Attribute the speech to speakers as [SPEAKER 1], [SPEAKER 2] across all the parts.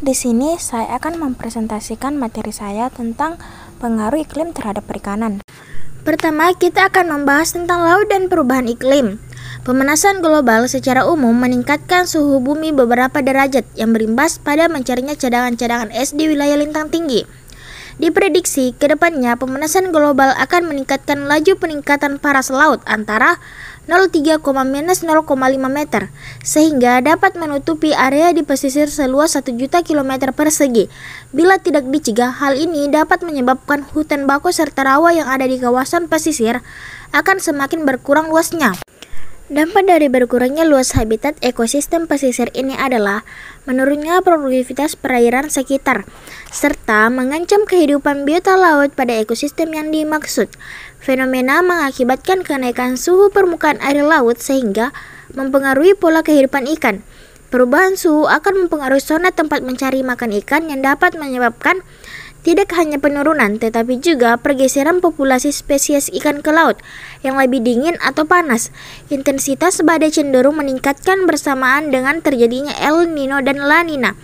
[SPEAKER 1] Di sini saya akan mempresentasikan materi saya tentang pengaruh iklim terhadap perikanan. Pertama, kita akan membahas tentang laut dan perubahan iklim. Pemanasan global secara umum meningkatkan suhu bumi beberapa derajat yang berimbas pada mencarinya cadangan-cadangan es di wilayah lintang tinggi. Diprediksi ke depannya pemanasan global akan meningkatkan laju peningkatan paras laut antara 0,3, -0,5 meter sehingga dapat menutupi area di pesisir seluas 1 juta km persegi. Bila tidak dicegah, hal ini dapat menyebabkan hutan bakau serta rawa yang ada di kawasan pesisir akan semakin berkurang luasnya. Dampak dari berkurangnya luas habitat ekosistem pesisir ini adalah menurunnya produktivitas perairan sekitar, serta mengancam kehidupan biota laut pada ekosistem yang dimaksud. Fenomena mengakibatkan kenaikan suhu permukaan air laut sehingga mempengaruhi pola kehidupan ikan. Perubahan suhu akan mempengaruhi zona tempat mencari makan ikan yang dapat menyebabkan tidak hanya penurunan, tetapi juga pergeseran populasi spesies ikan ke laut yang lebih dingin atau panas. Intensitas badai cenderung meningkatkan bersamaan dengan terjadinya El Nino dan La Nina,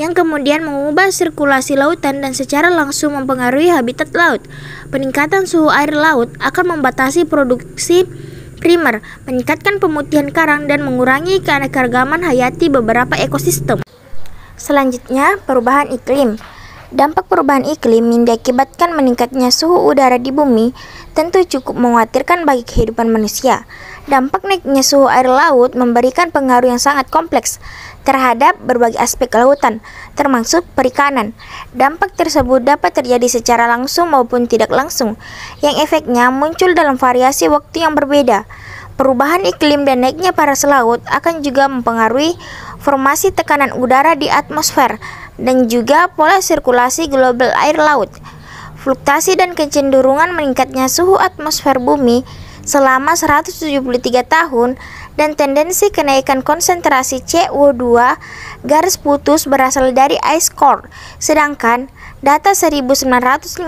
[SPEAKER 1] yang kemudian mengubah sirkulasi lautan dan secara langsung mempengaruhi habitat laut. Peningkatan suhu air laut akan membatasi produksi primer, meningkatkan pemutihan karang, dan mengurangi keanekaragaman hayati beberapa ekosistem. Selanjutnya, perubahan iklim. Dampak perubahan iklim yang diakibatkan meningkatnya suhu udara di bumi tentu cukup mengkhawatirkan bagi kehidupan manusia. Dampak naiknya suhu air laut memberikan pengaruh yang sangat kompleks terhadap berbagai aspek lautan, termasuk perikanan. Dampak tersebut dapat terjadi secara langsung maupun tidak langsung, yang efeknya muncul dalam variasi waktu yang berbeda. Perubahan iklim dan naiknya paras laut akan juga mempengaruhi formasi tekanan udara di atmosfer dan juga pola sirkulasi global air laut. Fluktuasi dan kecenderungan meningkatnya suhu atmosfer bumi selama 173 tahun dan tendensi kenaikan konsentrasi CO2 garis putus berasal dari ice core. Sedangkan data 1957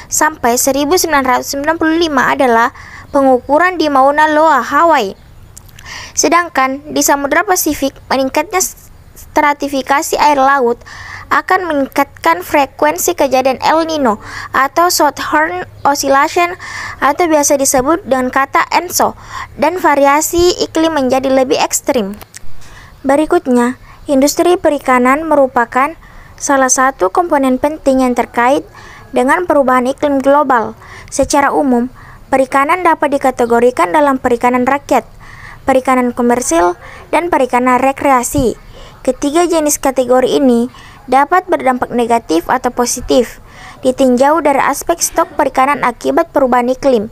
[SPEAKER 1] sampai 1995 adalah pengukuran di Mauna Loa, Hawaii. Sedangkan di Samudra Pasifik, meningkatnya stratifikasi air laut akan meningkatkan frekuensi kejadian El Nino atau Southern Oscillation atau biasa disebut dengan kata ENSO, dan variasi iklim menjadi lebih ekstrim. Berikutnya, industri perikanan merupakan salah satu komponen penting yang terkait dengan perubahan iklim global. Secara umum, perikanan dapat dikategorikan dalam perikanan rakyat, perikanan komersil, dan perikanan rekreasi. Ketiga jenis kategori ini dapat berdampak negatif atau positif, ditinjau dari aspek stok perikanan akibat perubahan iklim.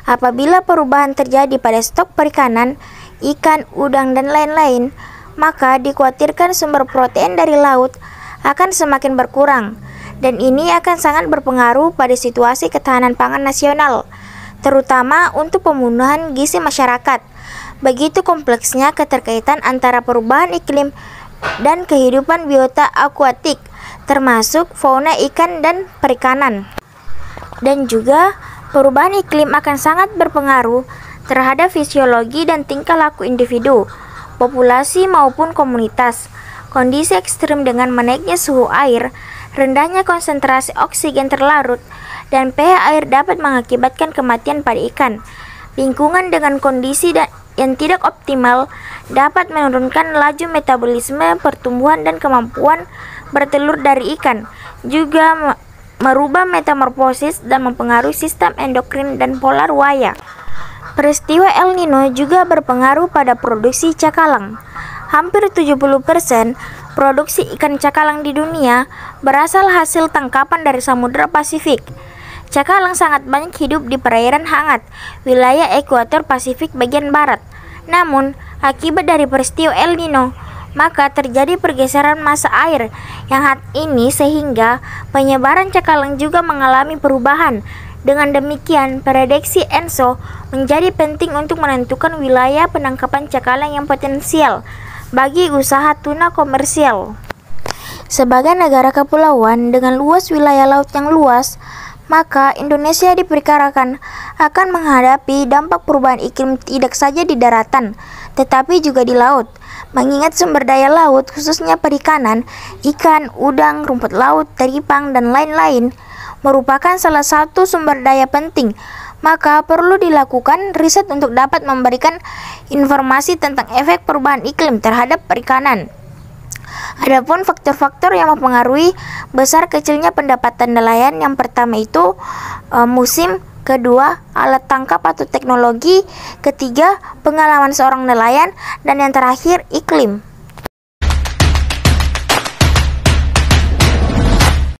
[SPEAKER 1] Apabila perubahan terjadi pada stok perikanan, ikan, udang, dan lain-lain, maka dikhawatirkan sumber protein dari laut akan semakin berkurang, dan ini akan sangat berpengaruh pada situasi ketahanan pangan nasional, terutama untuk pemenuhan gizi masyarakat. Begitu kompleksnya keterkaitan antara perubahan iklim dan kehidupan biota akuatik, termasuk fauna ikan dan perikanan. Dan juga perubahan iklim akan sangat berpengaruh terhadap fisiologi dan tingkah laku individu, populasi maupun komunitas. Kondisi ekstrim dengan menaiknya suhu air, rendahnya konsentrasi oksigen terlarut, dan pH air dapat mengakibatkan kematian pada ikan. Lingkungan dengan kondisi yang tidak optimal dapat menurunkan laju metabolisme, pertumbuhan, dan kemampuan bertelur dari ikan, juga merubah metamorfosis dan mempengaruhi sistem endokrin dan pola ruaya. Peristiwa El Nino juga berpengaruh pada produksi cakalang. Hampir 70% produksi ikan cakalang di dunia berasal hasil tangkapan dari Samudra Pasifik. Cakalang sangat banyak hidup di perairan hangat, wilayah ekuator Pasifik bagian barat. Namun, akibat dari peristiwa El Nino, maka terjadi pergeseran massa air yang hangat ini sehingga penyebaran cakalang juga mengalami perubahan. Dengan demikian, prediksi ENSO menjadi penting untuk menentukan wilayah penangkapan cakalang yang potensial bagi usaha tuna komersial. Sebagai negara kepulauan dengan luas wilayah laut yang luas, maka Indonesia diperkirakan akan menghadapi dampak perubahan iklim tidak saja di daratan, tetapi juga di laut. Mengingat sumber daya laut, khususnya perikanan, ikan, udang, rumput laut, teripang, dan lain-lain, merupakan salah satu sumber daya penting, maka perlu dilakukan riset untuk dapat memberikan informasi tentang efek perubahan iklim terhadap perikanan. Adapun faktor-faktor yang mempengaruhi besar kecilnya pendapatan nelayan, yang pertama itu musim, kedua alat tangkap atau teknologi, ketiga pengalaman seorang nelayan, dan yang terakhir iklim.